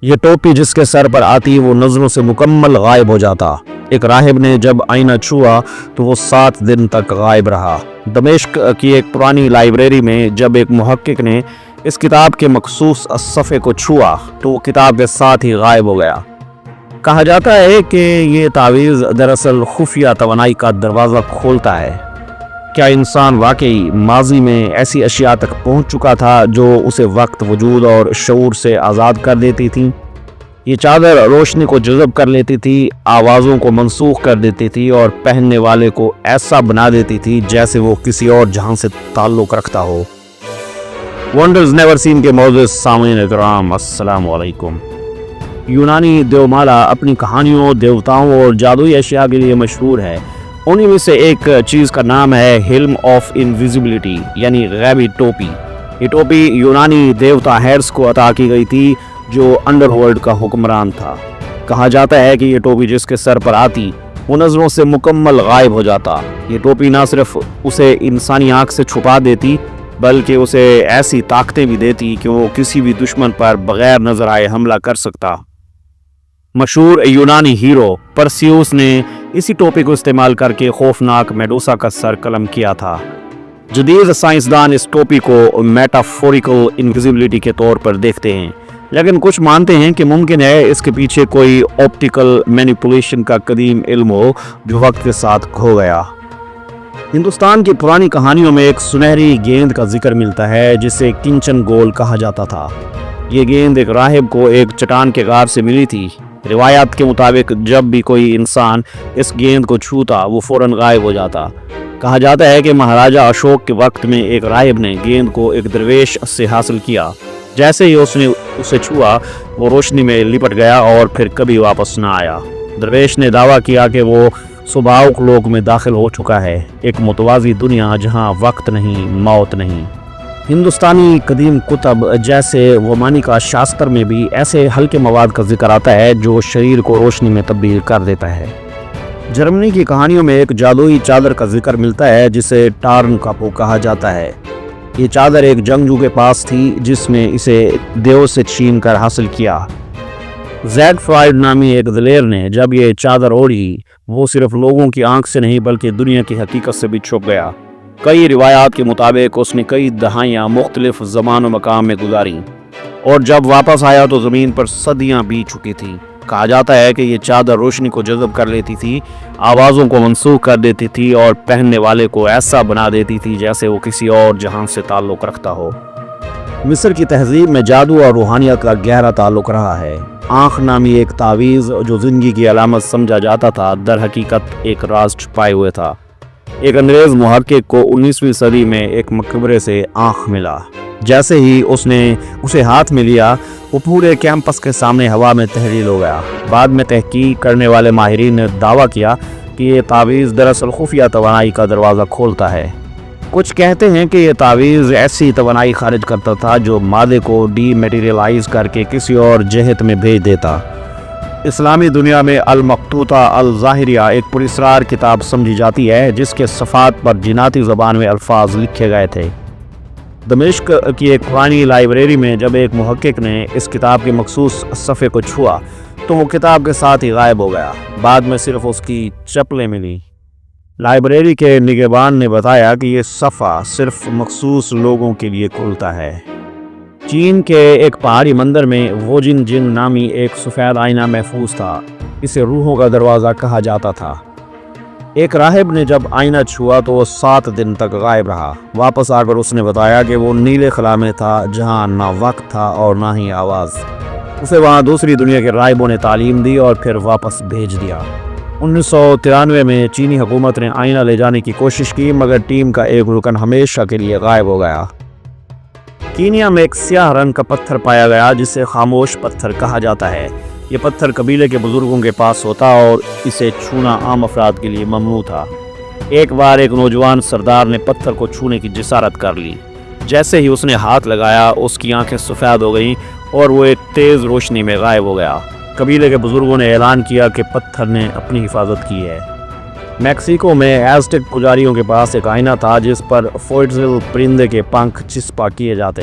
یہ ٹوپی جس کے سر پر آتی وہ نظروں سے مکمل غائب ہو جاتا۔ ایک راہب نے جب آئینہ چھوا تو وہ 7 دن تک غائب رہا۔ دمشق کی ایک پرانی لائبریری میں جب ایک محقق نے اس کتاب کے مخصوص صفحے کو چھوا تو وہ کتاب کے ساتھ ہی غائب ہو گیا۔ کہا جاتا ہے کہ یہ تعویذ دراصل خفیہ توانائی کا دروازہ کھولتا ہے۔ کیا انسان واقعی ماضی میں ایسی اشیاء تک پہنچ چکا تھا جو اسے وقت، وجود اور شعور سے آزاد کر دیتی تھی؟ یہ چادر روشنی کو جذب کر لیتی تھی، آوازوں کو منسوخ کر دیتی تھی اور پہننے والے کو ایسا بنا دیتی تھی جیسے وہ کسی اور جہاں سے تعلق رکھتا ہو۔ ونڈرز نیور سین کے معزز سامعین اکرام، السلام علیکم۔ یونانی دیومالا اپنی کہانیوں، دیوتاؤں اور جادوئی اشیاء کے لیے مشہور ہے۔ انہی میں سے ایک چیز کا نام ہے ہیلم آف انویزیبلٹی، یعنی غیبی ٹوپی۔ یہ ٹوپی یونانی دیوتا ہیرس کو عطا کی گئی تھی جو انڈر ورلڈ کا حکمران تھا۔ کہا جاتا ہے کہ یہ ٹوپی جس کے سر پر آتی وہ نظروں سے مکمل غائب ہو جاتا۔ یہ ٹوپی نہ صرف اسے انسانی آنکھ سے چھپا دیتی بلکہ اسے ایسی طاقتیں بھی دیتی کہ وہ کسی بھی دشمن پر بغیر نظر آئے حملہ کر سکتا۔ مشہور یونانی ہیرو پرسیوس نے اسی ٹوپی کو استعمال کر کے خوفناک میڈوسا کا سر قلم کیا تھا۔ جدید سائنسدان اس ٹوپی کو میٹافوریکل انویزیبلٹی کے طور پر دیکھتے ہیں، لیکن کچھ مانتے ہیں کہ ممکن ہے اس کے پیچھے کوئی آپٹیکل مینیپولیشن کا قدیم علم ہو جو وقت کے ساتھ کھو گیا۔ ہندوستان کی پرانی کہانیوں میں ایک سنہری گیند کا ذکر ملتا ہے جسے کنچن گول کہا جاتا تھا۔ یہ گیند ایک راہب کو ایک چٹان کے غار سے ملی تھی۔ روایات کے مطابق جب بھی کوئی انسان اس گیند کو چھوتا وہ فوراً غائب ہو جاتا۔ کہا جاتا ہے کہ مہاراجا اشوک کے وقت میں ایک راہب نے گیند کو ایک درویش سے حاصل کیا۔ جیسے ہی اس نے اسے چھوا وہ روشنی میں لپٹ گیا اور پھر کبھی واپس نہ آیا۔ درویش نے دعویٰ کیا کہ وہ سباؤک لوک میں داخل ہو چکا ہے، ایک متوازی دنیا جہاں وقت نہیں، موت نہیں۔ ہندوستانی قدیم کتب جیسے ومانیکا شاستر میں بھی ایسے ہلکے مواد کا ذکر آتا ہے جو شریر کو روشنی میں تبدیل کر دیتا ہے۔ جرمنی کی کہانیوں میں ایک جادوئی چادر کا ذکر ملتا ہے جسے ٹارن کاپو کہا جاتا ہے۔ یہ چادر ایک جنگجو کے پاس تھی جس نے اسے دیو سے چھین کر حاصل کیا۔ زیگ فرائڈ نامی ایک دلیر نے جب یہ چادر اوڑھی وہ صرف لوگوں کی آنکھ سے نہیں بلکہ دنیا کی حقیقت سے بھی چھپ گیا۔ کئی روایات کے مطابق اس نے کئی دہائیاں مختلف زمان و مقام میں گزاریں اور جب واپس آیا تو زمین پر صدیاں بیت چکی تھیں۔ کہا جاتا ہے کہ یہ چادر روشنی کو جذب کر لیتی تھی، آوازوں کو منسوخ کر دیتی تھی اور پہننے والے کو ایسا بنا دیتی تھی جیسے وہ کسی اور جہان سے تعلق رکھتا ہو۔ مصر کی تہذیب میں جادو اور روحانیت کا گہرا تعلق رہا ہے۔ آنکھ نامی ایک تعویذ جو زندگی کی علامت سمجھا جاتا تھا در حقیقت ایک راز چھپائے ہوئے تھا۔ ایک انگریز محقق کو 19ویں صدی میں ایک مقبرے سے آنکھ ملا۔ جیسے ہی اس نے اسے ہاتھ میں لیا وہ پورے کیمپس کے سامنے ہوا میں تحلیل ہو گیا۔ بعد میں تحقیق کرنے والے ماہرین نے دعویٰ کیا کہ یہ تعویذ دراصل خفیہ توانائی کا دروازہ کھولتا ہے۔ کچھ کہتے ہیں کہ یہ تعویذ ایسی توانائی خارج کرتا تھا جو مادے کو ڈی میٹیریلائز کر کے کسی اور جہت میں بھیج دیتا۔ اسلامی دنیا میں المقطوطہ الظاہریہ ایک پراسرار کتاب سمجھی جاتی ہے جس کے صفحات پر جناتی زبان میں الفاظ لکھے گئے تھے۔ دمشق کی ایک پرانی لائبریری میں جب ایک محقق نے اس کتاب کے مخصوص صفحے کو چھوا تو وہ کتاب کے ساتھ ہی غائب ہو گیا۔ بعد میں صرف اس کی چپلیں ملی۔ لائبریری کے نگہبان نے بتایا کہ یہ صفحہ صرف مخصوص لوگوں کے لیے کھلتا ہے۔ چین کے ایک پہاڑی مندر میں ووجن جن نامی ایک سفید آئینہ محفوظ تھا۔ اسے روحوں کا دروازہ کہا جاتا تھا۔ ایک راہب نے جب آئینہ چھوا تو وہ 7 دن تک غائب رہا۔ واپس آ کر اس نے بتایا کہ وہ نیلے خلا میں تھا جہاں نہ وقت تھا اور نہ ہی آواز۔ اسے وہاں دوسری دنیا کے راہبوں نے تعلیم دی اور پھر واپس بھیج دیا۔ 1993 میں چینی حکومت نے آئینہ لے جانے کی کوشش کی مگر ٹیم کا ایک رکن ہمیشہ کے لیے غائب ہو گیا۔ کینیا میں ایک سیاہ رنگ کا پتھر پایا گیا جسے خاموش پتھر کہا جاتا ہے۔ یہ پتھر قبیلے کے بزرگوں کے پاس ہوتا اور اسے چھونا عام افراد کے لیے ممنوع تھا۔ ایک بار ایک نوجوان سردار نے پتھر کو چھونے کی جسارت کر لی۔ جیسے ہی اس نے ہاتھ لگایا اس کی آنکھیں سفید ہو گئیں اور وہ ایک تیز روشنی میں غائب ہو گیا۔ قبیلے کے بزرگوں نے اعلان کیا کہ پتھر نے اپنی حفاظت کی ہے۔ میکسیکو میں ایزٹیک پجاریوں کے پاس ایک آئینہ تھا جس پر فوئٹزل پرندے کے پنکھ چسپاں کیے جاتے۔